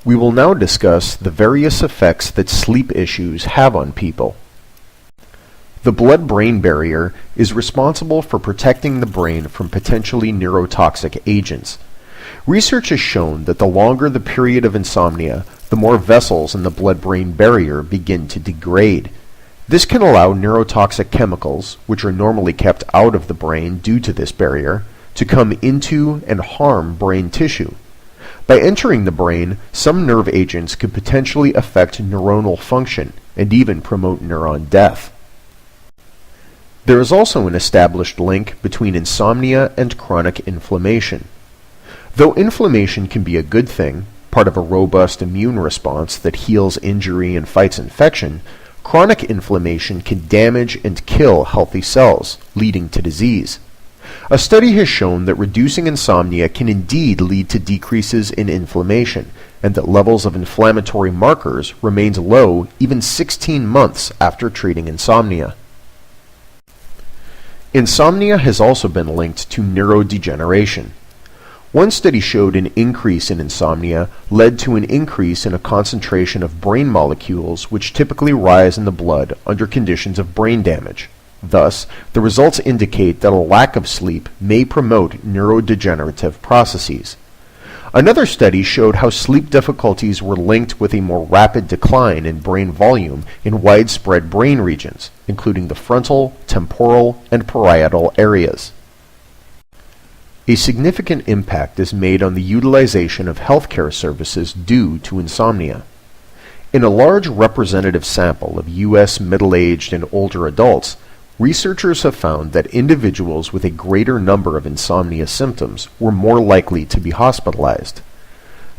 We will now discuss the various effects that sleep issues have on people. The blood-brain barrier is responsible for protecting the brain from potentially neurotoxic agents. Research has shown that the longer the period of insomnia, the more vessels in the blood-brain barrier begin to degrade. This can allow neurotoxic chemicals, which are normally kept out of the brain due to this barrier, to come into and harm brain tissue. By entering the brain, some nerve agents could potentially affect neuronal function and even promote neuron death. There is also an established link between insomnia and chronic inflammation. Though inflammation can be a good thing, part of a robust immune response that heals injury and fights infection, chronic inflammation can damage and kill healthy cells, leading to disease. A study has shown that reducing insomnia can indeed lead to decreases in inflammation, and that levels of inflammatory markers remained low even 16 months after treating insomnia. Insomnia has also been linked to neurodegeneration. One study showed an increase in insomnia led to an increase in a concentration of brain molecules which typically rise in the blood under conditions of brain damage. Thus, the results indicate that a lack of sleep may promote neurodegenerative processes. Another study showed how sleep difficulties were linked with a more rapid decline in brain volume in widespread brain regions, including the frontal, temporal, and parietal areas. A significant impact is made on the utilization of healthcare services due to insomnia. In a large representative sample of U.S. middle-aged and older adults, researchers have found that individuals with a greater number of insomnia symptoms were more likely to be hospitalized.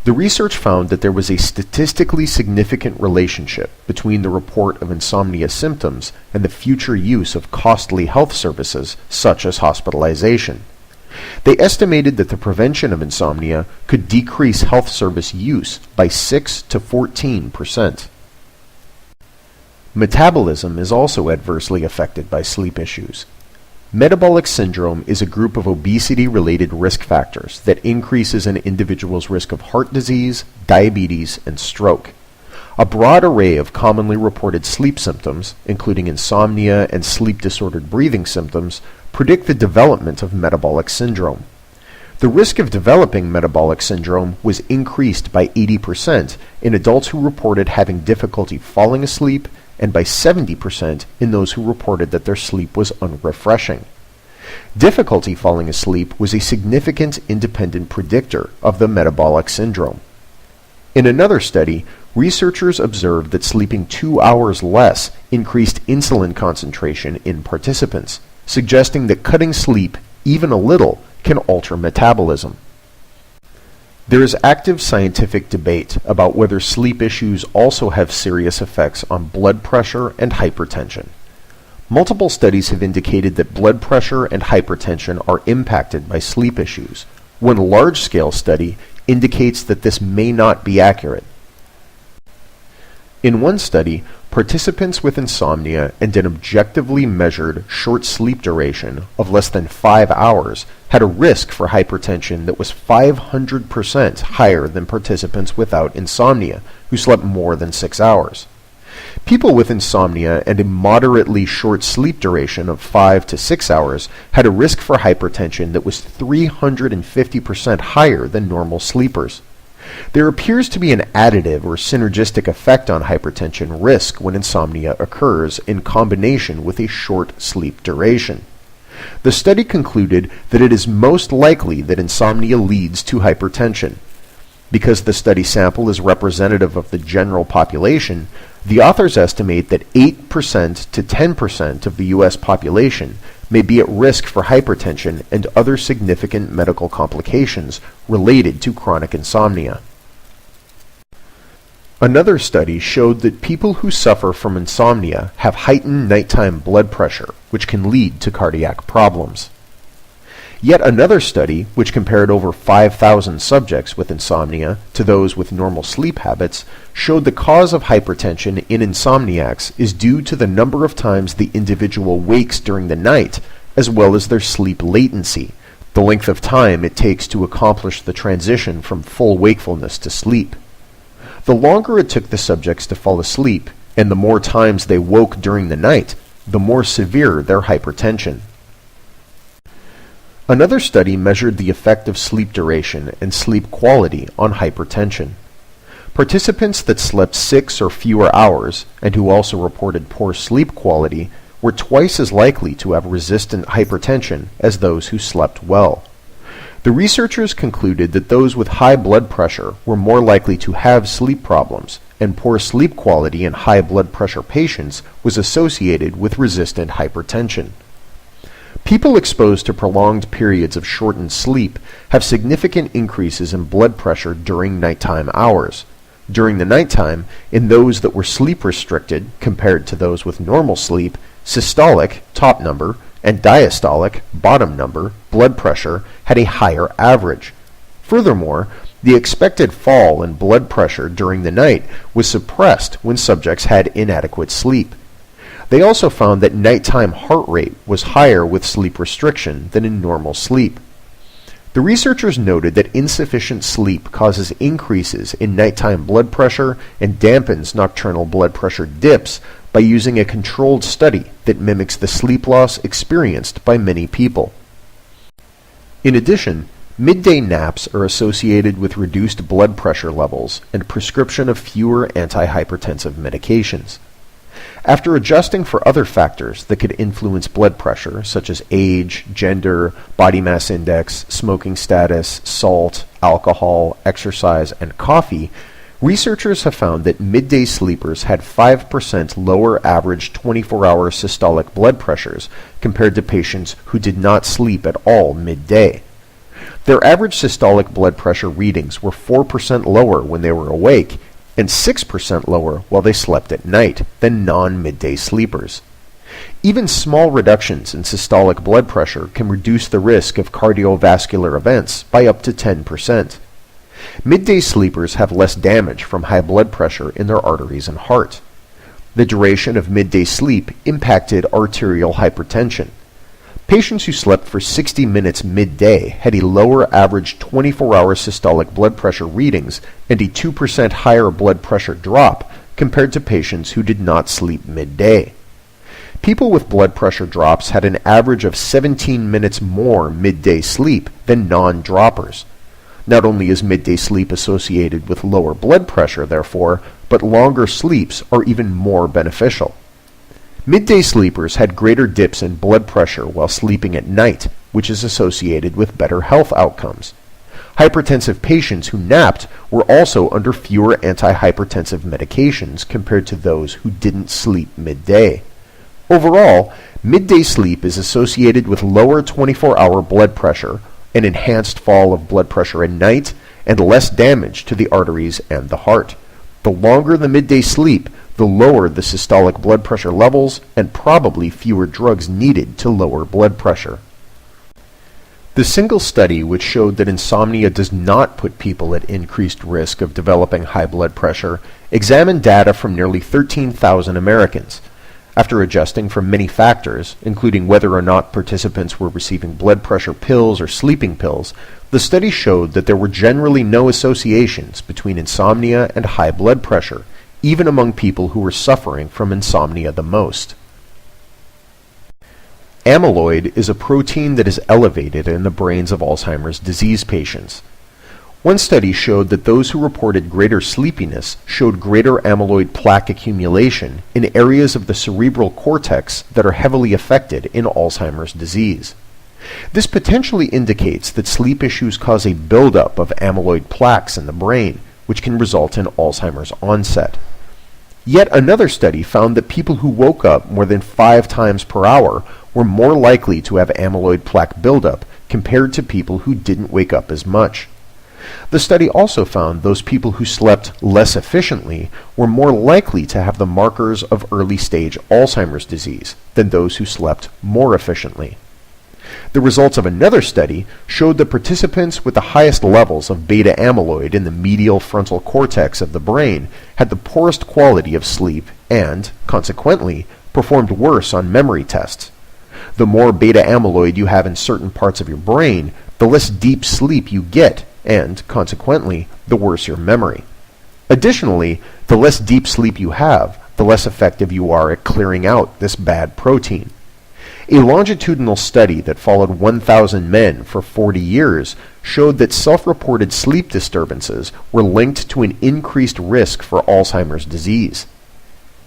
The research found that there was a statistically significant relationship between the report of insomnia symptoms and the future use of costly health services such as hospitalization. They estimated that the prevention of insomnia could decrease health service use by 6 to 14%. Metabolism is also adversely affected by sleep issues. Metabolic syndrome is a group of obesity-related risk factors that increases an individual's risk of heart disease, diabetes, and stroke. A broad array of commonly reported sleep symptoms, including insomnia and sleep-disordered breathing symptoms, predict the development of metabolic syndrome. The risk of developing metabolic syndrome was increased by 80% in adults who reported having difficulty falling asleep, and by 70% in those who reported that their sleep was unrefreshing. Difficulty falling asleep was a significant independent predictor of the metabolic syndrome. In another study, researchers observed that sleeping 2 hours less increased insulin concentration in participants, suggesting that cutting sleep even a little can alter metabolism. There is active scientific debate about whether sleep issues also have serious effects on blood pressure and hypertension. Multiple studies have indicated that blood pressure and hypertension are impacted by sleep issues. One large-scale study indicates that this may not be accurate. In one study, participants with insomnia and an objectively measured short sleep duration of less than 5 hours had a risk for hypertension that was 500% higher than participants without insomnia, who slept more than 6 hours. People with insomnia and a moderately short sleep duration of 5 to 6 hours had a risk for hypertension that was 350% higher than normal sleepers. There appears to be an additive or synergistic effect on hypertension risk when insomnia occurs in combination with a short sleep duration. The study concluded that it is most likely that insomnia leads to hypertension. Because the study sample is representative of the general population, the authors estimate that 8% to 10% of the U.S. population may be at risk for hypertension and other significant medical complications related to chronic insomnia. Another study showed that people who suffer from insomnia have heightened nighttime blood pressure, which can lead to cardiac problems. Yet another study, which compared over 5,000 subjects with insomnia to those with normal sleep habits, showed the cause of hypertension in insomniacs is due to the number of times the individual wakes during the night, as well as their sleep latency, the length of time it takes to accomplish the transition from full wakefulness to sleep. The longer it took the subjects to fall asleep, and the more times they woke during the night, the more severe their hypertension. Another study measured the effect of sleep duration and sleep quality on hypertension. Participants that slept 6 or fewer hours, and who also reported poor sleep quality, were twice as likely to have resistant hypertension as those who slept well. The researchers concluded that those with high blood pressure were more likely to have sleep problems, and poor sleep quality in high blood pressure patients was associated with resistant hypertension. People exposed to prolonged periods of shortened sleep have significant increases in blood pressure during nighttime hours. During the nighttime, in those that were sleep restricted compared to those with normal sleep, systolic, top number, and diastolic, bottom number, blood pressure had a higher average. Furthermore, the expected fall in blood pressure during the night was suppressed when subjects had inadequate sleep. They also found that nighttime heart rate was higher with sleep restriction than in normal sleep. The researchers noted that insufficient sleep causes increases in nighttime blood pressure and dampens nocturnal blood pressure dips by using a controlled study that mimics the sleep loss experienced by many people. In addition, midday naps are associated with reduced blood pressure levels and prescription of fewer antihypertensive medications. After adjusting for other factors that could influence blood pressure, such as age, gender, body mass index, smoking status, salt, alcohol, exercise, and coffee, researchers have found that midday sleepers had 5% lower average 24-hour systolic blood pressures compared to patients who did not sleep at all midday. Their average systolic blood pressure readings were 4% lower when they were awake and 6% lower while they slept at night than non-midday sleepers. Even small reductions in systolic blood pressure can reduce the risk of cardiovascular events by up to 10%. Midday sleepers have less damage from high blood pressure in their arteries and heart. The duration of midday sleep impacted arterial hypertension. Patients who slept for 60 minutes midday had a lower average 24-hour systolic blood pressure readings and a 2% higher blood pressure drop compared to patients who did not sleep midday. People with blood pressure drops had an average of 17 minutes more midday sleep than non-droppers. Not only is midday sleep associated with lower blood pressure, therefore, but longer sleeps are even more beneficial. Midday sleepers had greater dips in blood pressure while sleeping at night, which is associated with better health outcomes. Hypertensive patients who napped were also under fewer antihypertensive medications compared to those who didn't sleep midday. Overall, midday sleep is associated with lower 24-hour blood pressure, an enhanced fall of blood pressure at night, and less damage to the arteries and the heart. The longer the midday sleep, the lower the systolic blood pressure levels and probably fewer drugs needed to lower blood pressure. The single study which showed that insomnia does not put people at increased risk of developing high blood pressure examined data from nearly 13,000 Americans. After adjusting for many factors, including whether or not participants were receiving blood pressure pills or sleeping pills, the study showed that there were generally no associations between insomnia and high blood pressure, even among people who were suffering from insomnia the most. Amyloid is a protein that is elevated in the brains of Alzheimer's disease patients. One study showed that those who reported greater sleepiness showed greater amyloid plaque accumulation in areas of the cerebral cortex that are heavily affected in Alzheimer's disease. This potentially indicates that sleep issues cause a buildup of amyloid plaques in the brain, which can result in Alzheimer's onset. Yet another study found that people who woke up more than 5 times per hour were more likely to have amyloid plaque buildup compared to people who didn't wake up as much. The study also found those people who slept less efficiently were more likely to have the markers of early-stage Alzheimer's disease than those who slept more efficiently. The results of another study showed that participants with the highest levels of beta amyloid in the medial frontal cortex of the brain had the poorest quality of sleep and, consequently, performed worse on memory tests. The more beta amyloid you have in certain parts of your brain, the less deep sleep you get, and, consequently, the worse your memory. Additionally, the less deep sleep you have, the less effective you are at clearing out this bad protein. A longitudinal study that followed 1,000 men for 40 years showed that self-reported sleep disturbances were linked to an increased risk for Alzheimer's disease.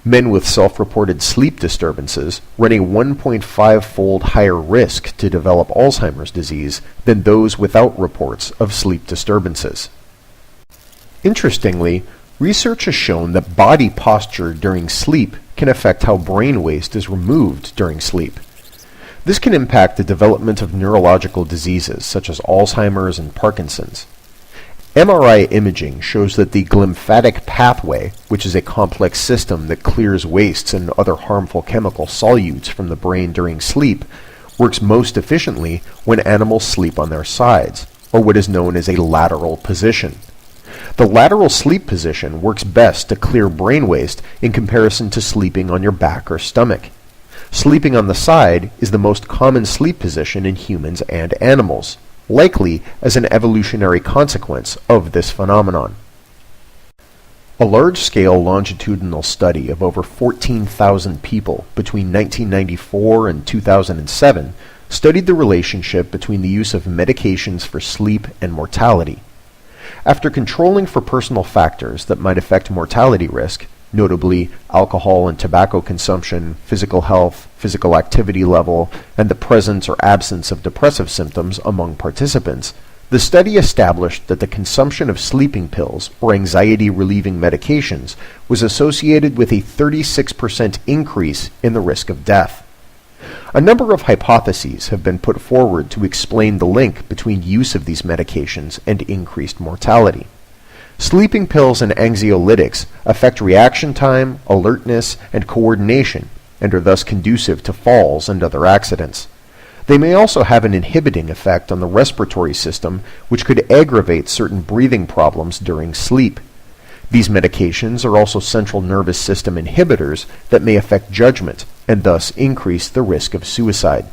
Men with self-reported sleep disturbances run a 1.5-fold higher risk to develop Alzheimer's disease than those without reports of sleep disturbances. Interestingly, research has shown that body posture during sleep can affect how brain waste is removed during sleep. This can impact the development of neurological diseases such as Alzheimer's and Parkinson's. MRI imaging shows that the glymphatic pathway, which is a complex system that clears wastes and other harmful chemical solutes from the brain during sleep, works most efficiently when animals sleep on their sides, or what is known as a lateral position. The lateral sleep position works best to clear brain waste in comparison to sleeping on your back or stomach. Sleeping on the side is the most common sleep position in humans and animals, likely as an evolutionary consequence of this phenomenon. A large-scale longitudinal study of over 14,000 people between 1994 and 2007 studied the relationship between the use of medications for sleep and mortality. After controlling for personal factors that might affect mortality risk, notably alcohol and tobacco consumption, physical health, physical activity level, and the presence or absence of depressive symptoms among participants, the study established that the consumption of sleeping pills or anxiety-relieving medications was associated with a 36% increase in the risk of death. A number of hypotheses have been put forward to explain the link between use of these medications and increased mortality. Sleeping pills and anxiolytics affect reaction time, alertness, and coordination, and are thus conducive to falls and other accidents. They may also have an inhibiting effect on the respiratory system, which could aggravate certain breathing problems during sleep. These medications are also central nervous system inhibitors that may affect judgment, and thus increase the risk of suicide.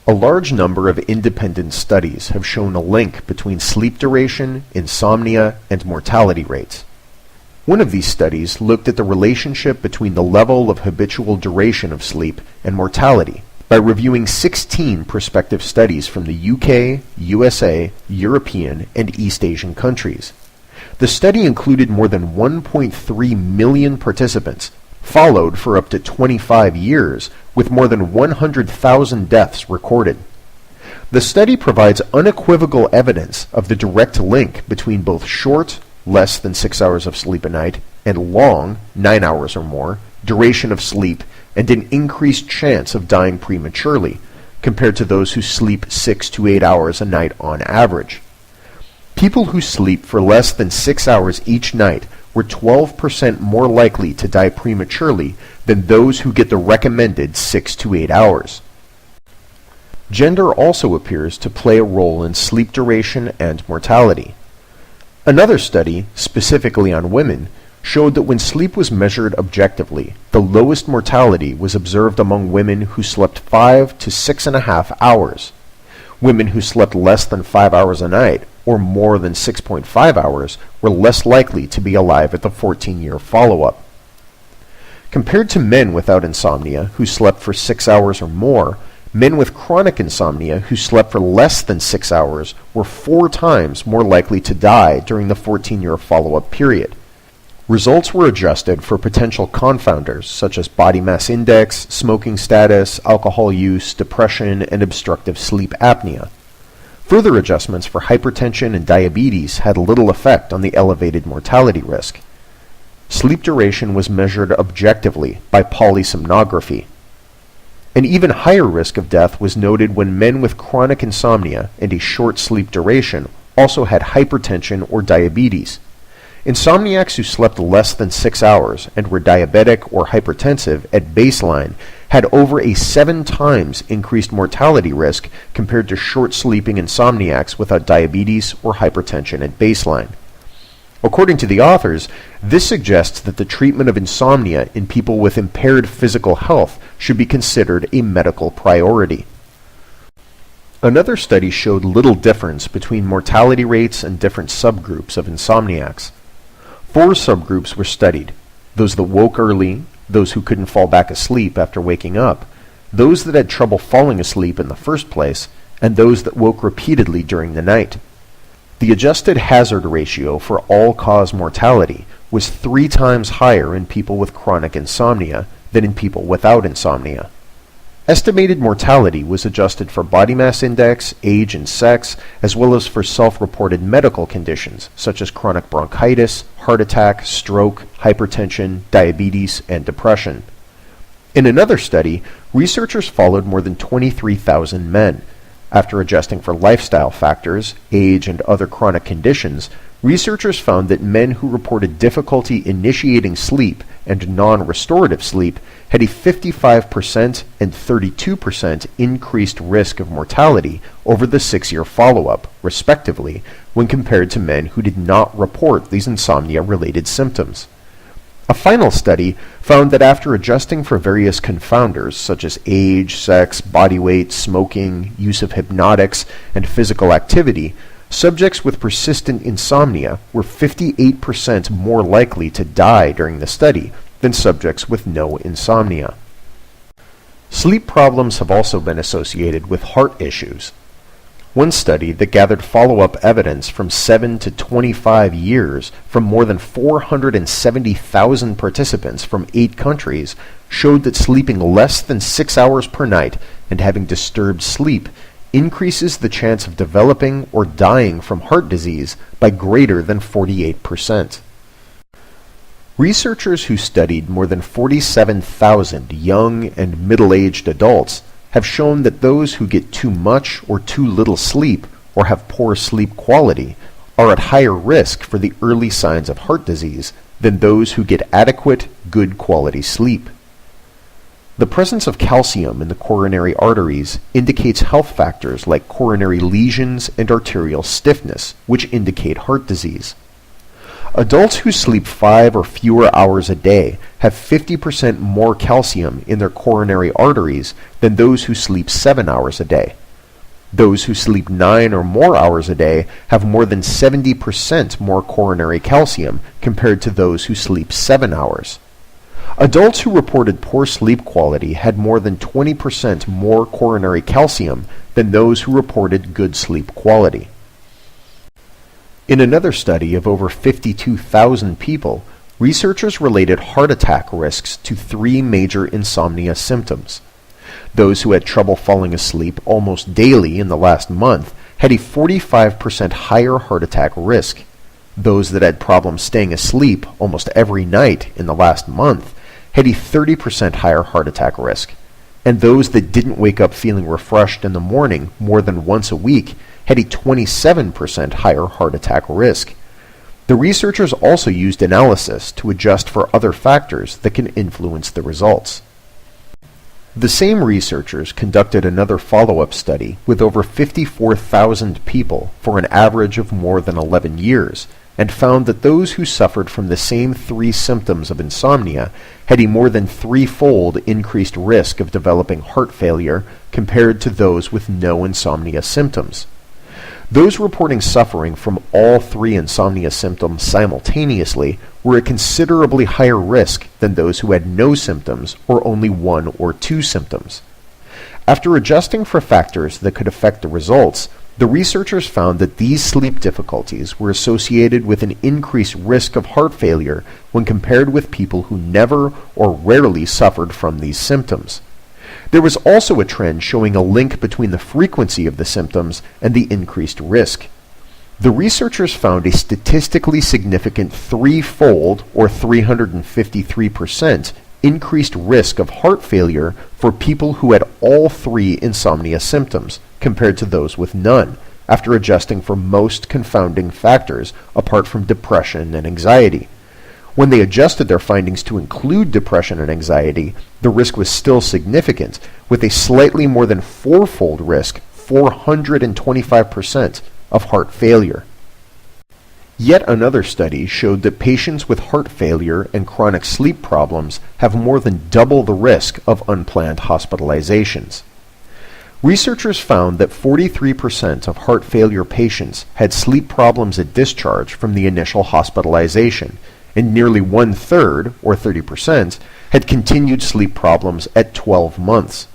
A large number of independent studies have shown a link between sleep duration, insomnia, and mortality rates. One of these studies looked at the relationship between the level of habitual duration of sleep and mortality by reviewing 16 prospective studies from the UK, USA, European, and East Asian countries. The study included more than 1.3 million participants, followed for up to 25 years, with more than 100,000 deaths recorded. The study provides unequivocal evidence of the direct link between both short, less than 6 hours of sleep a night, and long, 9 hours or more, duration of sleep, and an increased chance of dying prematurely, compared to those who sleep 6 to 8 hours a night on average. People who sleep for less than 6 hours each night were 12% more likely to die prematurely than those who get the recommended 6 to 8 hours. Gender also appears to play a role in sleep duration and mortality. Another study, specifically on women, showed that when sleep was measured objectively, the lowest mortality was observed among women who slept 5 to 6.5 hours. Women who slept less than 5 hours a night, or more than 6.5 hours, were less likely to be alive at the 14-year follow-up. Compared to men without insomnia who slept for 6 hours or more, men with chronic insomnia who slept for less than 6 hours were 4 times more likely to die during the 14-year follow-up period. Results were adjusted for potential confounders such as body mass index, smoking status, alcohol use, depression, and obstructive sleep apnea. Further adjustments for hypertension and diabetes had little effect on the elevated mortality risk. Sleep duration was measured objectively by polysomnography. An even higher risk of death was noted when men with chronic insomnia and a short sleep duration also had hypertension or diabetes. Insomniacs who slept less than 6 hours and were diabetic or hypertensive at baseline had over a 7 times increased mortality risk compared to short-sleeping insomniacs without diabetes or hypertension at baseline. According to the authors, this suggests that the treatment of insomnia in people with impaired physical health should be considered a medical priority. Another study showed little difference between mortality rates and different subgroups of insomniacs. 4 subgroups were studied: those that woke early, those who couldn't fall back asleep after waking up, those that had trouble falling asleep in the first place, and those that woke repeatedly during the night. The adjusted hazard ratio for all-cause mortality was 3 times higher in people with chronic insomnia than in people without insomnia. Estimated mortality was adjusted for body mass index, age, and sex, as well as for self-reported medical conditions such as chronic bronchitis, heart attack, stroke, hypertension, diabetes, and depression. In another study, researchers followed more than 23,000 men. After adjusting for lifestyle factors, age, and other chronic conditions, researchers found that men who reported difficulty initiating sleep and non-restorative sleep had a 55% and 32% increased risk of mortality over the 6-year follow-up, respectively, when compared to men who did not report these insomnia-related symptoms. A final study found that after adjusting for various confounders such as age, sex, body weight, smoking, use of hypnotics, and physical activity, subjects with persistent insomnia were 58% more likely to die during the study than subjects with no insomnia. Sleep problems have also been associated with heart issues. One study that gathered follow-up evidence from 7 to 25 years from more than 470,000 participants from 8 countries showed that sleeping less than 6 hours per night and having disturbed sleep increases the chance of developing or dying from heart disease by greater than 48%. Researchers who studied more than 47,000 young and middle-aged adults have shown that those who get too much or too little sleep or have poor sleep quality are at higher risk for the early signs of heart disease than those who get adequate, good quality sleep. The presence of calcium in the coronary arteries indicates health factors like coronary lesions and arterial stiffness, which indicate heart disease. Adults who sleep 5 or fewer hours a day have 50% more calcium in their coronary arteries than those who sleep 7 hours a day. Those who sleep 9 or more hours a day have more than 70% more coronary calcium compared to those who sleep 7 hours. Adults who reported poor sleep quality had more than 20% more coronary calcium than those who reported good sleep quality. In another study of over 52,000 people, researchers related heart attack risks to 3 major insomnia symptoms. Those who had trouble falling asleep almost daily in the last month had a 45% higher heart attack risk. Those that had problems staying asleep almost every night in the last month had a 30% higher heart attack risk. And those that didn't wake up feeling refreshed in the morning more than once a week had a 27% higher heart attack risk. The researchers also used analysis to adjust for other factors that can influence the results. The same researchers conducted another follow-up study with over 54,000 people for an average of more than 11 years, and found that those who suffered from the same 3 symptoms of insomnia had a more than 3-fold increased risk of developing heart failure compared to those with no insomnia symptoms. Those reporting suffering from all 3 insomnia symptoms simultaneously were at considerably higher risk than those who had no symptoms or only 1 or 2 symptoms. After adjusting for factors that could affect the results, the researchers found that these sleep difficulties were associated with an increased risk of heart failure when compared with people who never or rarely suffered from these symptoms. There was also a trend showing a link between the frequency of the symptoms and the increased risk. The researchers found a statistically significant 3-fold, or 353%, increased risk of heart failure for people who had all 3 insomnia symptoms compared to those with none, after adjusting for most confounding factors apart from depression and anxiety. When they adjusted their findings to include depression and anxiety, the risk was still significant, with a slightly more than 4-fold risk, 425%, of heart failure. Yet another study showed that patients with heart failure and chronic sleep problems have more than double the risk of unplanned hospitalizations. Researchers found that 43% of heart failure patients had sleep problems at discharge from the initial hospitalization, and nearly 1/3, or 30%, had continued sleep problems at 12 months.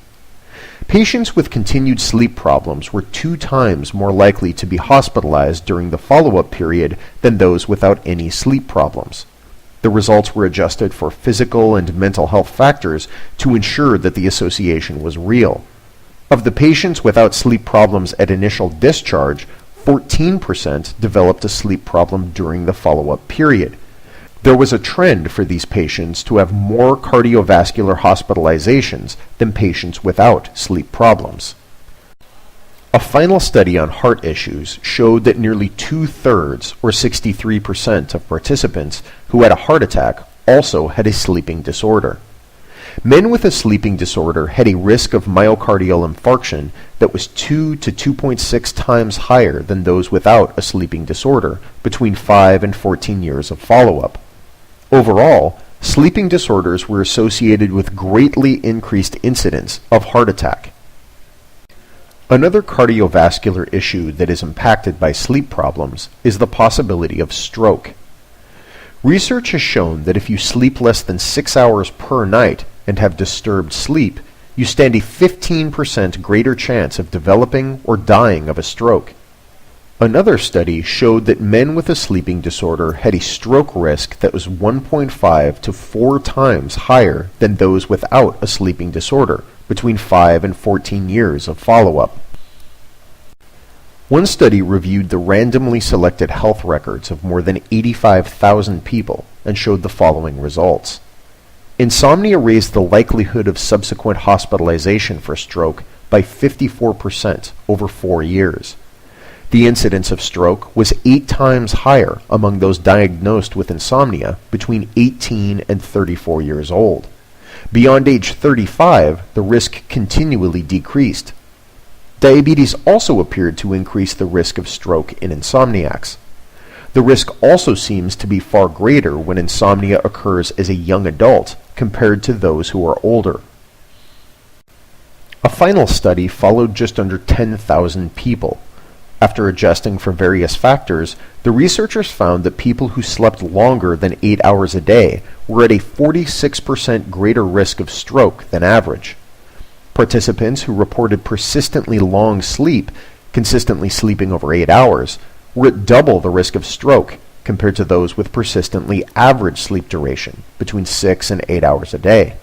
Patients with continued sleep problems were 2 times more likely to be hospitalized during the follow-up period than those without any sleep problems. The results were adjusted for physical and mental health factors to ensure that the association was real. Of the patients without sleep problems at initial discharge, 14% developed a sleep problem during the follow-up period. There was a trend for these patients to have more cardiovascular hospitalizations than patients without sleep problems. A final study on heart issues showed that nearly 2/3, or 63% of participants who had a heart attack also had a sleeping disorder. Men with a sleeping disorder had a risk of myocardial infarction that was 2 to 2.6 times higher than those without a sleeping disorder between 5 and 14 years of follow-up. Overall, sleeping disorders were associated with greatly increased incidence of heart attack. Another cardiovascular issue that is impacted by sleep problems is the possibility of stroke. Research has shown that if you sleep less than 6 hours per night and have disturbed sleep, you stand a 15% greater chance of developing or dying of a stroke. Another study showed that men with a sleeping disorder had a stroke risk that was 1.5 to 4 times higher than those without a sleeping disorder between 5 and 14 years of follow-up. One study reviewed the randomly selected health records of more than 85,000 people and showed the following results. Insomnia raised the likelihood of subsequent hospitalization for stroke by 54% over 4 years. The incidence of stroke was 8 times higher among those diagnosed with insomnia between 18 and 34 years old. Beyond age 35, the risk continually decreased. Diabetes also appeared to increase the risk of stroke in insomniacs. The risk also seems to be far greater when insomnia occurs as a young adult compared to those who are older. A final study followed just under 10,000 people. After adjusting for various factors, the researchers found that people who slept longer than 8 hours a day were at a 46% greater risk of stroke than average. Participants who reported persistently long sleep, consistently sleeping over 8 hours, were at double the risk of stroke compared to those with persistently average sleep duration, between 6 and 8 hours a day.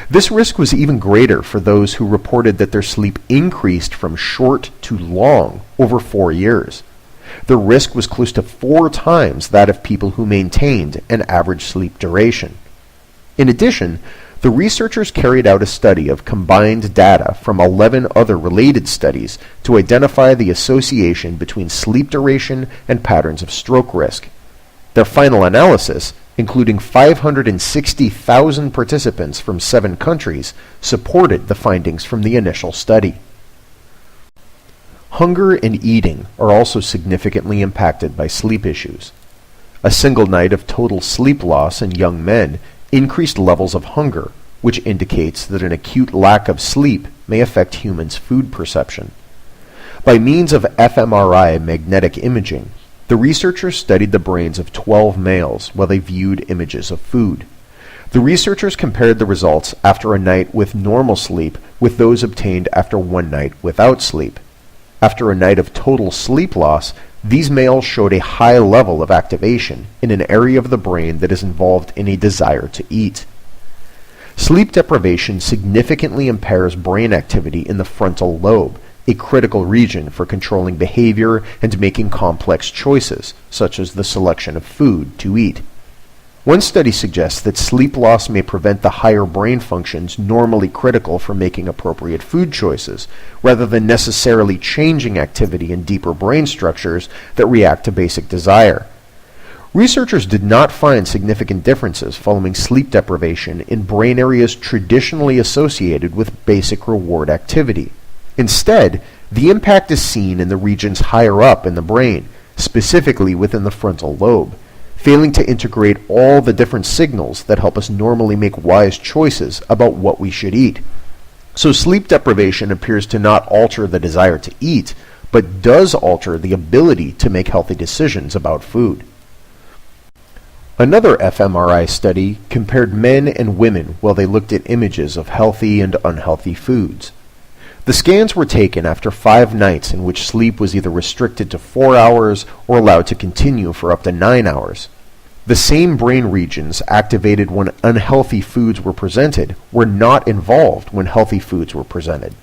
This risk was even greater for those who reported that their sleep increased from short to long over 4 years. The risk was close to 4 times that of people who maintained an average sleep duration. In addition, the researchers carried out a study of combined data from 11 other related studies to identify the association between sleep duration and patterns of stroke risk. Their final analysis, including 560,000 participants from 7 countries, supported the findings from the initial study. Hunger and eating are also significantly impacted by sleep issues. A single night of total sleep loss in young men increased levels of hunger, which indicates that an acute lack of sleep may affect humans' food perception. By means of fMRI magnetic imaging, the researchers studied the brains of 12 males while they viewed images of food. The researchers compared the results after a night with normal sleep with those obtained after one night without sleep. After a night of total sleep loss, these males showed a high level of activation in an area of the brain that is involved in a desire to eat. Sleep deprivation significantly impairs brain activity in the frontal lobe, a critical region for controlling behavior and making complex choices, such as the selection of food to eat. One study suggests that sleep loss may prevent the higher brain functions normally critical for making appropriate food choices, rather than necessarily changing activity in deeper brain structures that react to basic desire. Researchers did not find significant differences following sleep deprivation in brain areas traditionally associated with basic reward activity. Instead, the impact is seen in the regions higher up in the brain, specifically within the frontal lobe, failing to integrate all the different signals that help us normally make wise choices about what we should eat. So sleep deprivation appears to not alter the desire to eat, but does alter the ability to make healthy decisions about food. Another fMRI study compared men and women while they looked at images of healthy and unhealthy foods. The scans were taken after 5 nights in which sleep was either restricted to 4 hours or allowed to continue for up to 9 hours. The same brain regions activated when unhealthy foods were presented were not involved when healthy foods were presented.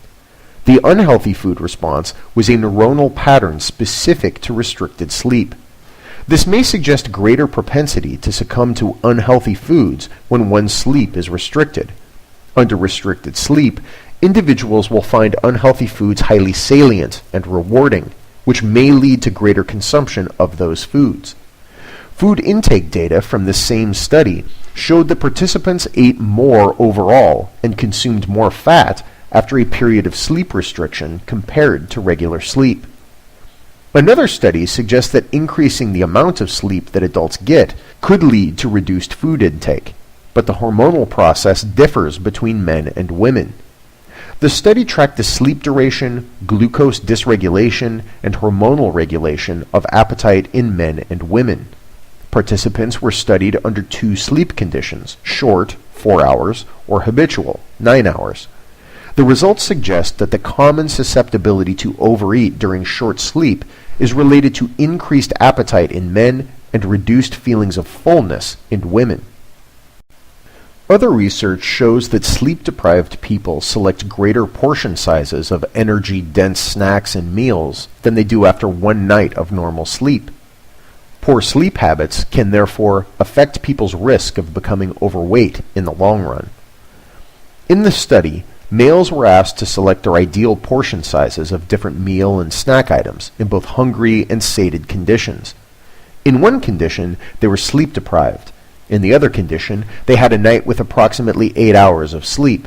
The unhealthy food response was a neuronal pattern specific to restricted sleep. This may suggest greater propensity to succumb to unhealthy foods when one's sleep is restricted. Under restricted sleep, individuals will find unhealthy foods highly salient and rewarding, which may lead to greater consumption of those foods. Food intake data from this same study showed that participants ate more overall and consumed more fat after a period of sleep restriction compared to regular sleep. Another study suggests that increasing the amount of sleep that adults get could lead to reduced food intake, but the hormonal process differs between men and women. The study tracked the sleep duration, glucose dysregulation, and hormonal regulation of appetite in men and women. Participants were studied under 2 sleep conditions, short, 4 hours, or habitual, 9 hours. The results suggest that the common susceptibility to overeat during short sleep is related to increased appetite in men and reduced feelings of fullness in women. Other research shows that sleep-deprived people select greater portion sizes of energy-dense snacks and meals than they do after 1 night of normal sleep. Poor sleep habits can therefore affect people's risk of becoming overweight in the long run. In the study, males were asked to select their ideal portion sizes of different meal and snack items in both hungry and sated conditions. In one condition, they were sleep deprived. In the other condition, they had a night with approximately 8 hours of sleep.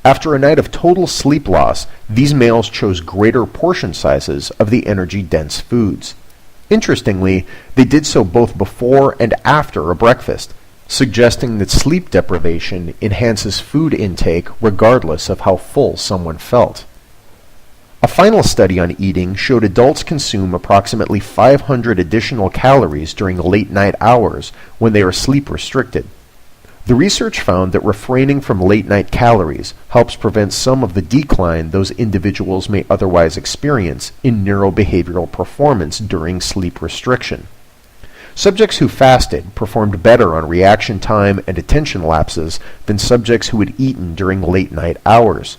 After a night of total sleep loss, these males chose greater portion sizes of the energy-dense foods. Interestingly, they did so both before and after a breakfast, suggesting that sleep deprivation enhances food intake regardless of how full someone felt. A final study on eating showed adults consume approximately 500 additional calories during late-night hours when they are sleep restricted. The research found that refraining from late-night calories helps prevent some of the decline those individuals may otherwise experience in neurobehavioral performance during sleep restriction. Subjects who fasted performed better on reaction time and attention lapses than subjects who had eaten during late-night hours.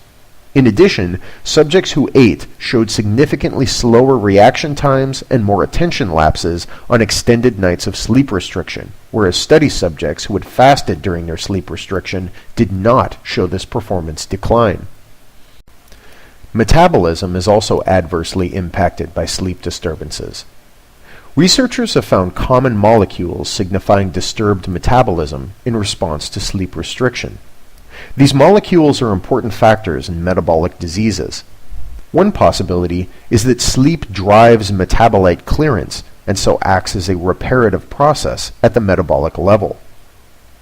In addition, subjects who ate showed significantly slower reaction times and more attention lapses on extended nights of sleep restriction, whereas study subjects who had fasted during their sleep restriction did not show this performance decline. Metabolism is also adversely impacted by sleep disturbances. Researchers have found common molecules signifying disturbed metabolism in response to sleep restriction. These molecules are important factors in metabolic diseases. One possibility is that sleep drives metabolite clearance and so acts as a reparative process at the metabolic level.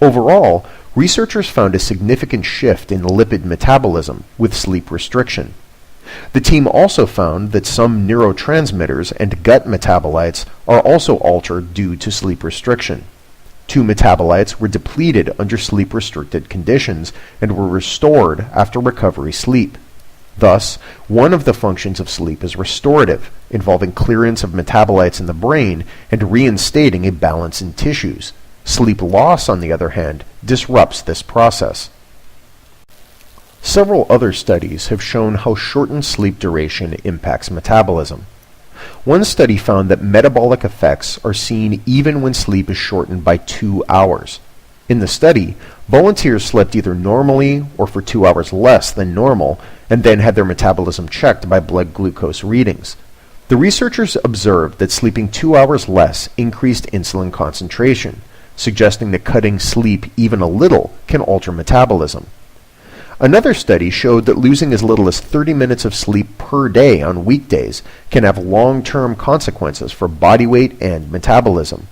Overall, researchers found a significant shift in lipid metabolism with sleep restriction. The team also found that some neurotransmitters and gut metabolites are also altered due to sleep restriction. 2 metabolites were depleted under sleep-restricted conditions and were restored after recovery sleep. Thus, one of the functions of sleep is restorative, involving clearance of metabolites in the brain and reinstating a balance in tissues. Sleep loss, on the other hand, disrupts this process. Several other studies have shown how shortened sleep duration impacts metabolism. One study found that metabolic effects are seen even when sleep is shortened by 2 hours. In the study, volunteers slept either normally or for 2 hours less than normal and then had their metabolism checked by blood glucose readings. The researchers observed that sleeping 2 hours less increased insulin concentration, suggesting that cutting sleep even a little can alter metabolism. Another study showed that losing as little as 30 minutes of sleep per day on weekdays can have long-term consequences for body weight and metabolism.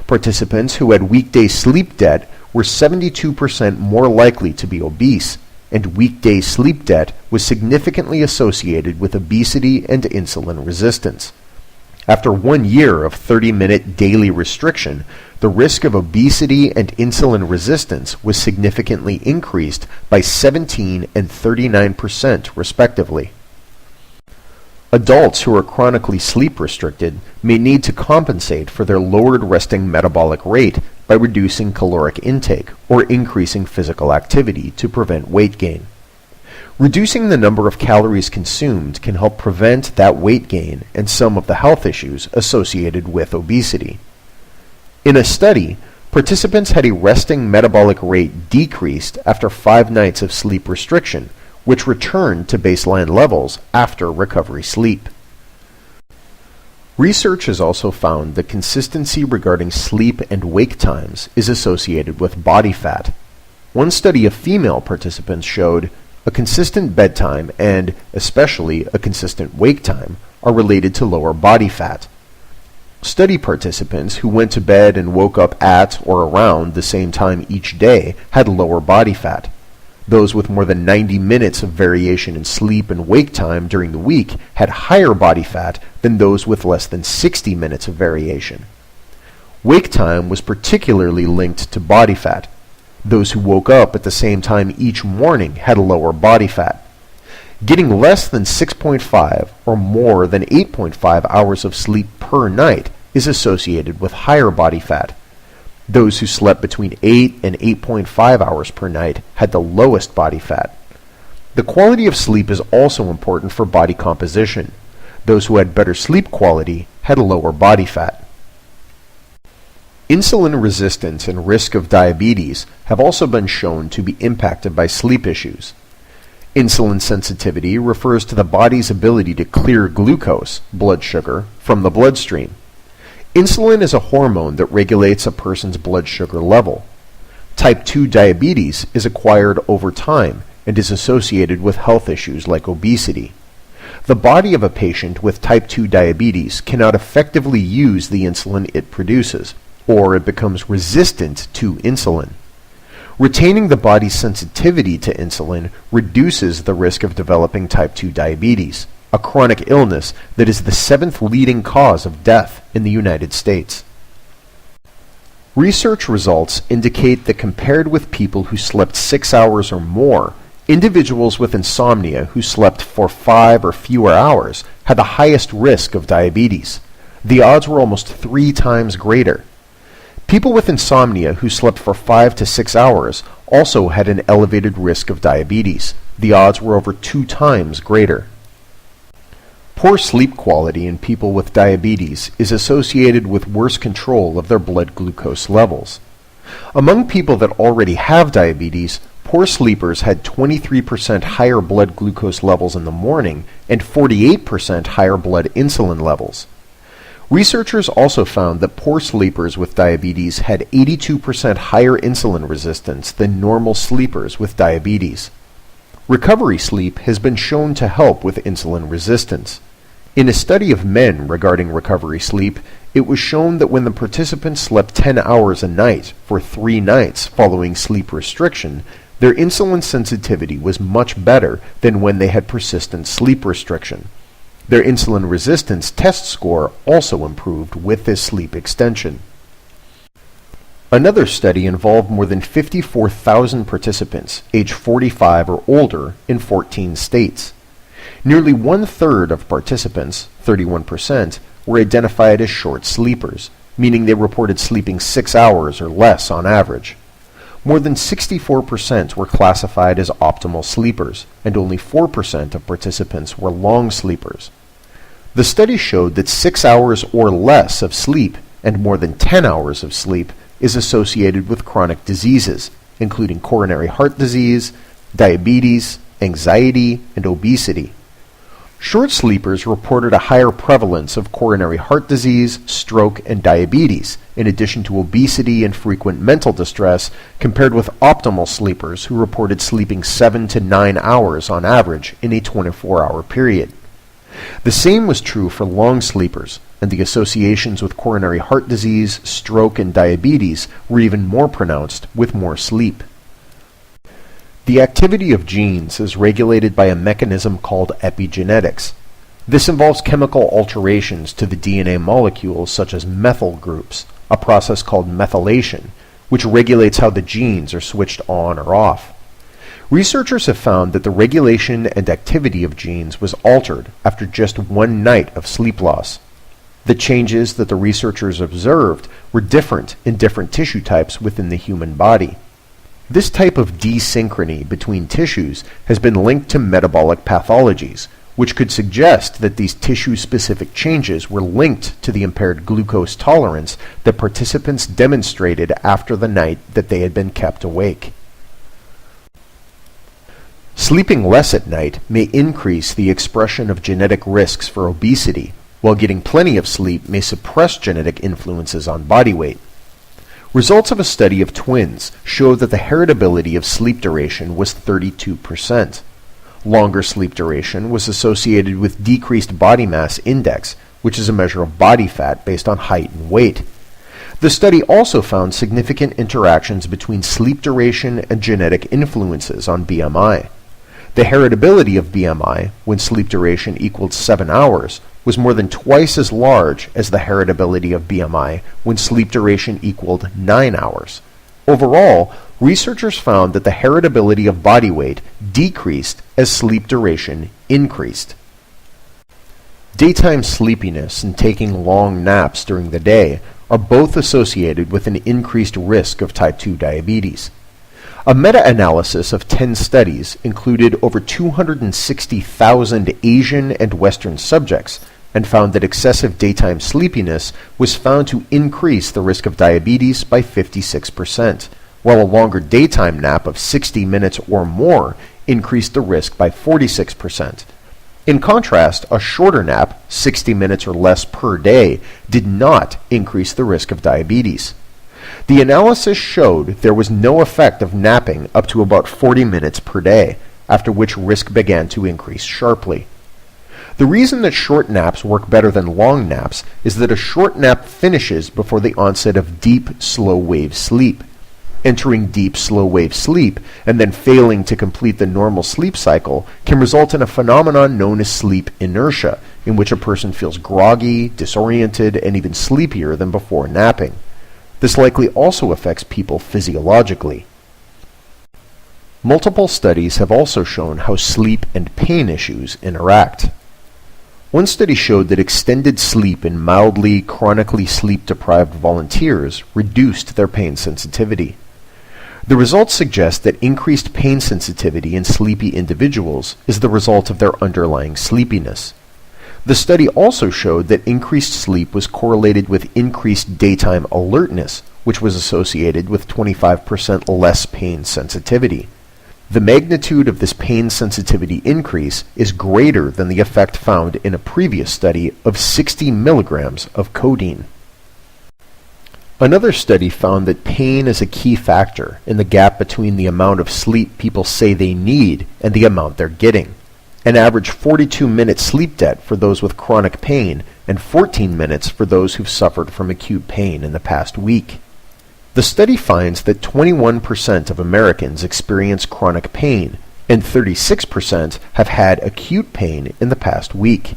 Participants who had weekday sleep debt were 72% more likely to be obese, and weekday sleep debt was significantly associated with obesity and insulin resistance. After 1 year of 30-minute daily restriction, the risk of obesity and insulin resistance was significantly increased by 17 and 39% respectively. Adults who are chronically sleep restricted may need to compensate for their lowered resting metabolic rate by reducing caloric intake or increasing physical activity to prevent weight gain. Reducing the number of calories consumed can help prevent that weight gain and some of the health issues associated with obesity. In a study, participants had a resting metabolic rate decreased after 5 nights of sleep restriction, which returned to baseline levels after recovery sleep. Research has also found that consistency regarding sleep and wake times is associated with body fat. One study of female participants showed a consistent bedtime and, especially, a consistent wake time are related to lower body fat. Study participants who went to bed and woke up at or around the same time each day had lower body fat. Those with more than 90 minutes of variation in sleep and wake time during the week had higher body fat than those with less than 60 minutes of variation. Wake time was particularly linked to body fat. Those who woke up at the same time each morning had lower body fat. Getting less than 6.5 or more than 8.5 hours of sleep per night is associated with higher body fat. Those who slept between 8 and 8.5 hours per night had the lowest body fat. The quality of sleep is also important for body composition. Those who had better sleep quality had lower body fat. Insulin resistance and risk of diabetes have also been shown to be impacted by sleep issues. Insulin sensitivity refers to the body's ability to clear glucose, blood sugar, from the bloodstream. Insulin is a hormone that regulates a person's blood sugar level. Type 2 diabetes is acquired over time and is associated with health issues like obesity. The body of a patient with type 2 diabetes cannot effectively use the insulin it produces, or it becomes resistant to insulin. Retaining the body's sensitivity to insulin reduces the risk of developing type 2 diabetes, a chronic illness that is the 7th leading cause of death in the United States. Research results indicate that compared with people who slept 6 hours or more, individuals with insomnia who slept for 5 or fewer hours had the highest risk of diabetes. The odds were almost 3 times greater. People with insomnia who slept for 5 to 6 hours also had an elevated risk of diabetes. The odds were over 2 times greater. Poor sleep quality in people with diabetes is associated with worse control of their blood glucose levels. Among people that already have diabetes, poor sleepers had 23% higher blood glucose levels in the morning and 48% higher blood insulin levels. Researchers also found that poor sleepers with diabetes had 82% higher insulin resistance than normal sleepers with diabetes. Recovery sleep has been shown to help with insulin resistance. In a study of men regarding recovery sleep, it was shown that when the participants slept 10 hours a night for 3 nights following sleep restriction, their insulin sensitivity was much better than when they had persistent sleep restriction. Their insulin resistance test score also improved with this sleep extension. Another study involved more than 54,000 participants, age 45 or older, in 14 states. Nearly 1/3 of participants, 31%, were identified as short sleepers, meaning they reported sleeping 6 hours or less on average. More than 64% were classified as optimal sleepers, and only 4% of participants were long sleepers. The study showed that 6 hours or less of sleep and more than 10 hours of sleep is associated with chronic diseases, including coronary heart disease, diabetes, anxiety, and obesity. Short sleepers reported a higher prevalence of coronary heart disease, stroke, and diabetes, in addition to obesity and frequent mental distress, compared with optimal sleepers who reported sleeping 7 to 9 hours on average in a 24-hour period. The same was true for long sleepers, and the associations with coronary heart disease, stroke, and diabetes were even more pronounced with more sleep. The activity of genes is regulated by a mechanism called epigenetics. This involves chemical alterations to the DNA molecules such as methyl groups, a process called methylation, which regulates how the genes are switched on or off. Researchers have found that the regulation and activity of genes was altered after just one night of sleep loss. The changes that the researchers observed were different in different tissue types within the human body. This type of desynchrony between tissues has been linked to metabolic pathologies, which could suggest that these tissue-specific changes were linked to the impaired glucose tolerance that participants demonstrated after the night that they had been kept awake. Sleeping less at night may increase the expression of genetic risks for obesity, while getting plenty of sleep may suppress genetic influences on body weight. Results of a study of twins showed that the heritability of sleep duration was 32%. Longer sleep duration was associated with decreased body mass index, which is a measure of body fat based on height and weight. The study also found significant interactions between sleep duration and genetic influences on BMI. The heritability of BMI, when sleep duration equaled 7 hours, was more than twice as large as the heritability of BMI when sleep duration equaled 9 hours. Overall, researchers found that the heritability of body weight decreased as sleep duration increased. Daytime sleepiness and taking long naps during the day are both associated with an increased risk of type 2 diabetes. A meta-analysis of 10 studies included over 260,000 Asian and Western subjects and found that excessive daytime sleepiness was found to increase the risk of diabetes by 56%, while a longer daytime nap of 60 minutes or more increased the risk by 46%. In contrast, a shorter nap, 60 minutes or less per day, did not increase the risk of diabetes. The analysis showed there was no effect of napping up to about 40 minutes per day, after which risk began to increase sharply. The reason that short naps work better than long naps is that a short nap finishes before the onset of deep, slow-wave sleep. Entering deep, slow-wave sleep and then failing to complete the normal sleep cycle can result in a phenomenon known as sleep inertia, in which a person feels groggy, disoriented, and even sleepier than before napping. This likely also affects people physiologically. Multiple studies have also shown how sleep and pain issues interact. One study showed that extended sleep in mildly, chronically sleep-deprived volunteers reduced their pain sensitivity. The results suggest that increased pain sensitivity in sleepy individuals is the result of their underlying sleepiness. The study also showed that increased sleep was correlated with increased daytime alertness, which was associated with 25% less pain sensitivity. The magnitude of this pain sensitivity increase is greater than the effect found in a previous study of 60 milligrams of codeine. Another study found that pain is a key factor in the gap between the amount of sleep people say they need and the amount they're getting. An average 42-minute sleep debt for those with chronic pain and 14 minutes for those who've suffered from acute pain in the past week. The study finds that 21% of Americans experience chronic pain, and 36% have had acute pain in the past week.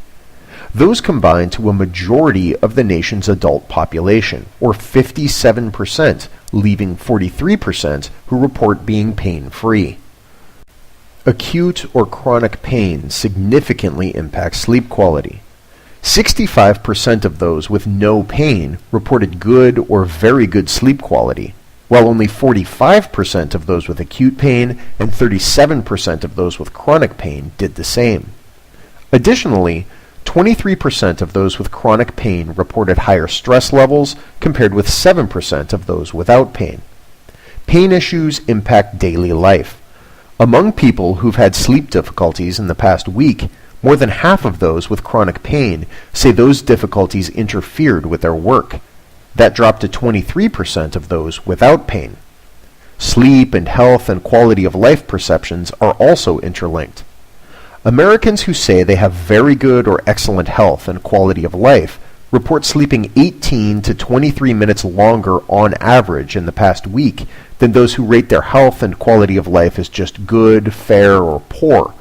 Those combine to a majority of the nation's adult population, or 57%, leaving 43% who report being pain-free. Acute or chronic pain significantly impacts sleep quality. 65% of those with no pain reported good or very good sleep quality, while only 45% of those with acute pain and 37% of those with chronic pain did the same. Additionally, 23% of those with chronic pain reported higher stress levels compared with 7% of those without pain. Pain issues impact daily life. Among people who've had sleep difficulties in the past week, more than half of those with chronic pain say those difficulties interfered with their work. That dropped to 23% of those without pain. Sleep and health and quality of life perceptions are also interlinked. Americans who say they have very good or excellent health and quality of life report sleeping 18 to 23 minutes longer on average in the past week than those who rate their health and quality of life as just good, fair, or poor.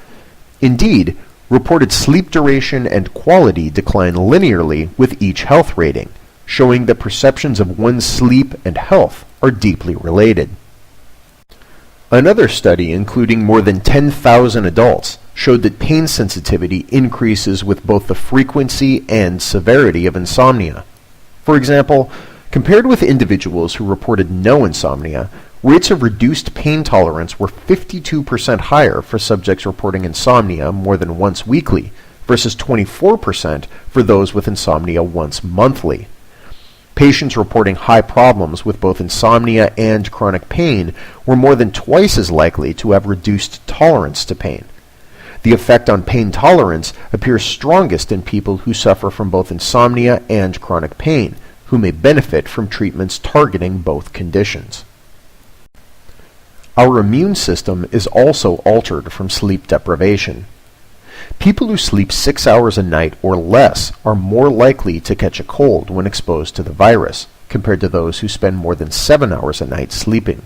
Indeed, reported sleep duration and quality decline linearly with each health rating, showing that perceptions of one's sleep and health are deeply related. Another study, including more than 10,000 adults, showed that pain sensitivity increases with both the frequency and severity of insomnia. For example, compared with individuals who reported no insomnia, rates of reduced pain tolerance were 52% higher for subjects reporting insomnia more than once weekly, versus 24% for those with insomnia once monthly. Patients reporting high problems with both insomnia and chronic pain were more than twice as likely to have reduced tolerance to pain. The effect on pain tolerance appears strongest in people who suffer from both insomnia and chronic pain, who may benefit from treatments targeting both conditions. Our immune system is also altered from sleep deprivation. People who sleep 6 hours a night or less are more likely to catch a cold when exposed to the virus, compared to those who spend more than 7 hours a night sleeping.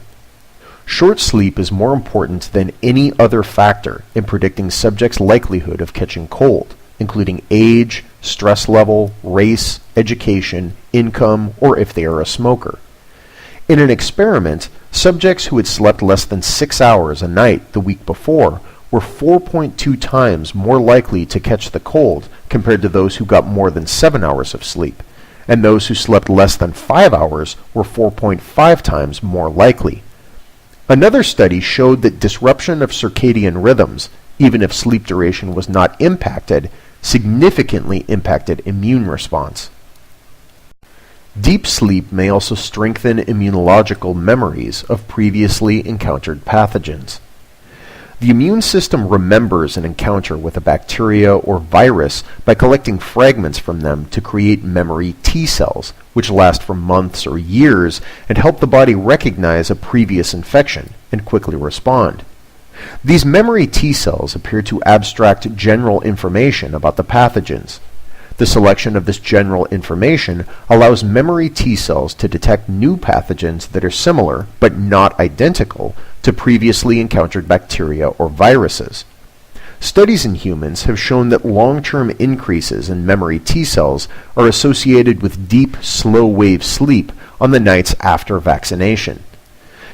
Short sleep is more important than any other factor in predicting subjects' likelihood of catching cold, including age, stress level, race, education, income, or if they are a smoker. In an experiment, subjects who had slept less than 6 hours a night the week before were 4.2 times more likely to catch the cold compared to those who got more than 7 hours of sleep, and those who slept less than 5 hours were 4.5 times more likely. Another study showed that disruption of circadian rhythms, even if sleep duration was not impacted, significantly impacted immune response. Deep sleep may also strengthen immunological memories of previously encountered pathogens. The immune system remembers an encounter with a bacteria or virus by collecting fragments from them to create memory T cells, which last for months or years and help the body recognize a previous infection and quickly respond. These memory T cells appear to abstract general information about the pathogens. The selection of this general information allows memory T cells to detect new pathogens that are similar, but not identical, to previously encountered bacteria or viruses. Studies in humans have shown that long-term increases in memory T cells are associated with deep, slow-wave sleep on the nights after vaccination.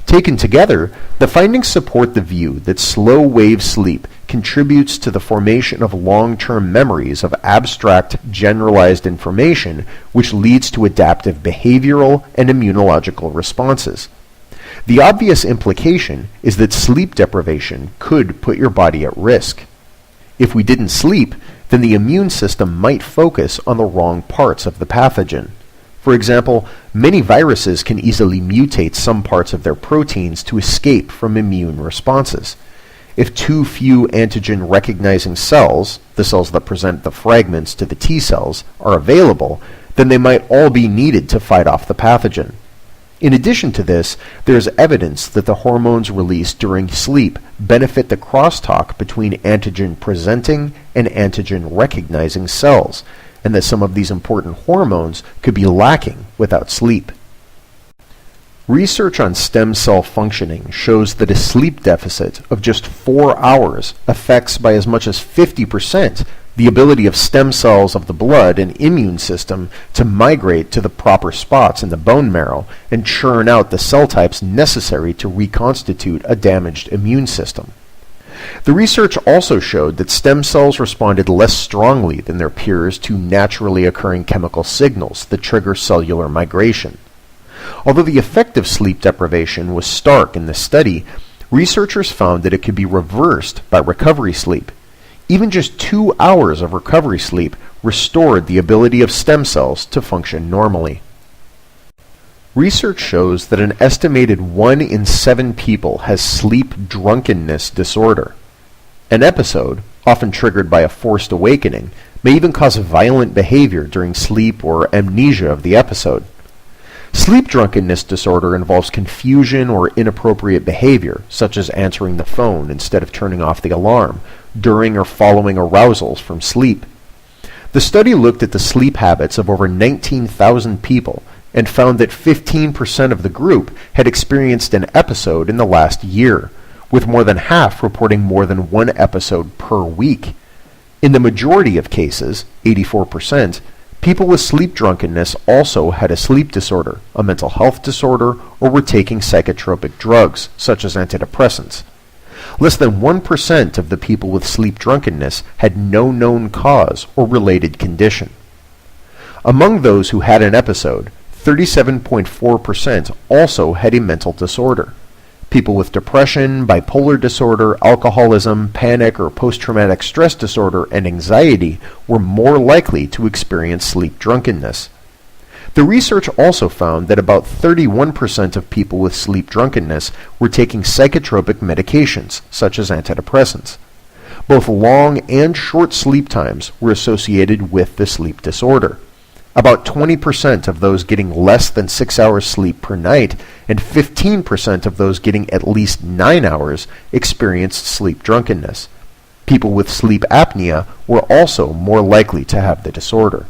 Taken together, the findings support the view that slow-wave sleep contributes to the formation of long-term memories of abstract, generalized information, which leads to adaptive behavioral and immunological responses. The obvious implication is that sleep deprivation could put your body at risk. If we didn't sleep, then the immune system might focus on the wrong parts of the pathogen. For example, many viruses can easily mutate some parts of their proteins to escape from immune responses. If too few antigen-recognizing cells, the cells that present the fragments to the T cells, are available, then they might all be needed to fight off the pathogen. In addition to this, there is evidence that the hormones released during sleep benefit the crosstalk between antigen-presenting and antigen-recognizing cells, and that some of these important hormones could be lacking without sleep. Research on stem cell functioning shows that a sleep deficit of just 4 hours affects by as much as 50% the ability of stem cells of the blood and immune system to migrate to the proper spots in the bone marrow and churn out the cell types necessary to reconstitute a damaged immune system. The research also showed that stem cells responded less strongly than their peers to naturally occurring chemical signals that trigger cellular migration. Although the effect of sleep deprivation was stark in this study, researchers found that it could be reversed by recovery sleep. Even just 2 hours of recovery sleep restored the ability of stem cells to function normally. Research shows that an estimated 1 in 7 people has sleep drunkenness disorder. An episode, often triggered by a forced awakening, may even cause violent behavior during sleep or amnesia of the episode. Sleep drunkenness disorder involves confusion or inappropriate behavior, such as answering the phone instead of turning off the alarm, during or following arousals from sleep. The study looked at the sleep habits of over 19,000 people and found that 15% of the group had experienced an episode in the last year, with more than half reporting more than 1 episode per week. In the majority of cases, 84%, people with sleep drunkenness also had a sleep disorder, a mental health disorder, or were taking psychotropic drugs, such as antidepressants. Less than 1% of the people with sleep drunkenness had no known cause or related condition. Among those who had an episode, 37.4% also had a mental disorder. People with depression, bipolar disorder, alcoholism, panic or post-traumatic stress disorder, and anxiety were more likely to experience sleep drunkenness. The research also found that about 31% of people with sleep drunkenness were taking psychotropic medications, such as antidepressants. Both long and short sleep times were associated with the sleep disorder. About 20% of those getting less than 6 hours sleep per night and 15% of those getting at least 9 hours experienced sleep drunkenness. People with sleep apnea were also more likely to have the disorder.